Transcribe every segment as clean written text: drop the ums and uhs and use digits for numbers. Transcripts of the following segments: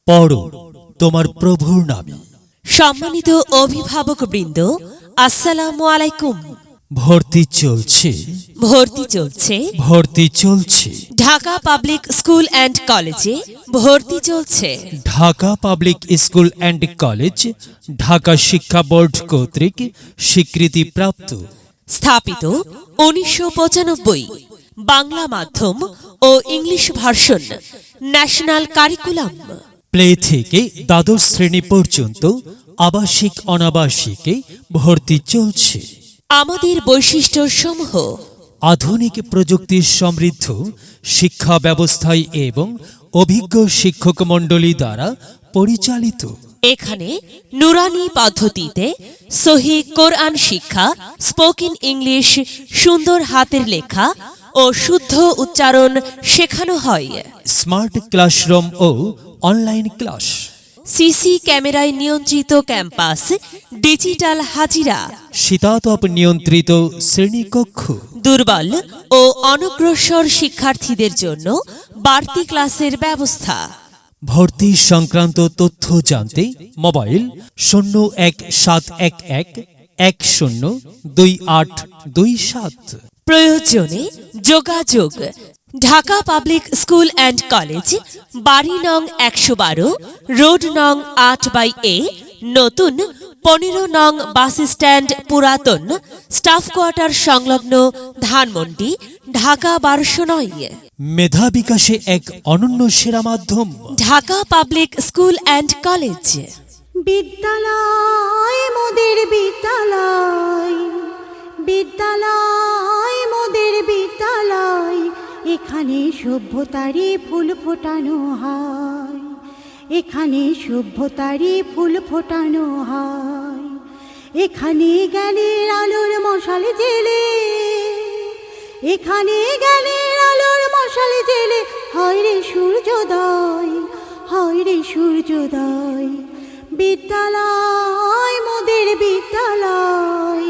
পড়ো তোমার প্রভুর নামে। সম্মানিত অভিভাবকবৃন্দ, আসসালামু আলাইকুম। ভর্তি চলছে, ভর্তি চলছে। ঢাকা পাবলিক স্কুল অ্যান্ড কলেজে ভর্তি চলছে। Dhaka public school and college Dhaka শিক্ষা বোর্ড কর্তৃক স্বীকৃতিপ্রাপ্ত। স্থাপিত 1995। বাংলা মাধ্যম ও English version, national curriculum. Play থেকে দ্বাদশ শ্রেণী পর্যন্ত আবাসিক অনাবাসিকে ভর্তি চলছে। আমাদের বৈশিষ্ট্য সমূহ: আধুনিক প্রযুক্তি সমৃদ্ধ শিক্ষা ব্যবস্থায় এবং অভিজ্ঞ শিক্ষক মণ্ডলী দ্বারা পরিচালিত। এখানে নুরানি পদ্ধতিতে সহি কোরআন শিক্ষা, স্পোকেন ইংলিশ, সুন্দর হাতের লেখা ও শুদ্ধ উচ্চারণ শেখানো হয়। স্মার্ট ক্লাসরুম ও অনলাইন ক্লাস। সিসি ক্যামেরায় নিয়ন্ত্রিত ক্যাম্পাস, ডিজিটাল হাজিরা। শীতাতপ নিয়ন্ত্রিত শ্রেণীকক্ষ। দুর্বল ও অনগ্রসর শিক্ষার্থীদের জন্য বাড়তি ক্লাসের ব্যবস্থা। ভর্তি সংক্রান্ত তথ্য জানতে মোবাইল 017111102827। প্রয়োজনে যোগাযোগ। Dhaka public school and college, বাড়ি নং 112, রোড নং 8/A, নতুন 15 নং বাস স্ট্যান্ড, পুরাতন স্টাফ কোয়ার্টার সংলগ্ন, ধানমন্ডি, ঢাকা 1209। মেধা বিকাশে এক অনন্য সেরা মাধ্যম Dhaka public school and college. বিদ্যালয় মোদের বিদ্যালয়, বিদ্যালয় মোদের বিদ্যালয়। এখানে সভ্যতারই ফুল ফোটানো হয়, এখানে সভ্যতারই ফুল ফোটানো হয়। এখানে জ্ঞানের আলোর মশাল জেলে, এখানে জ্ঞানের আলোর মশাল জেলে হয় রে সূর্যোদয়, হয় রে সূর্যোদয়। বিদ্যালয় মোদের বিদ্যালয়,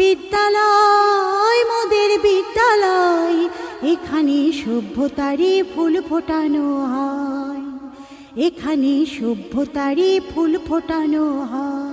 বিদ্যালয় মোদের বিদ্যালয়। এখানে সভ্যতারই ফুল ফোটানো হয়, এখানে সভ্যতারই ফুল ফোটানো হয়।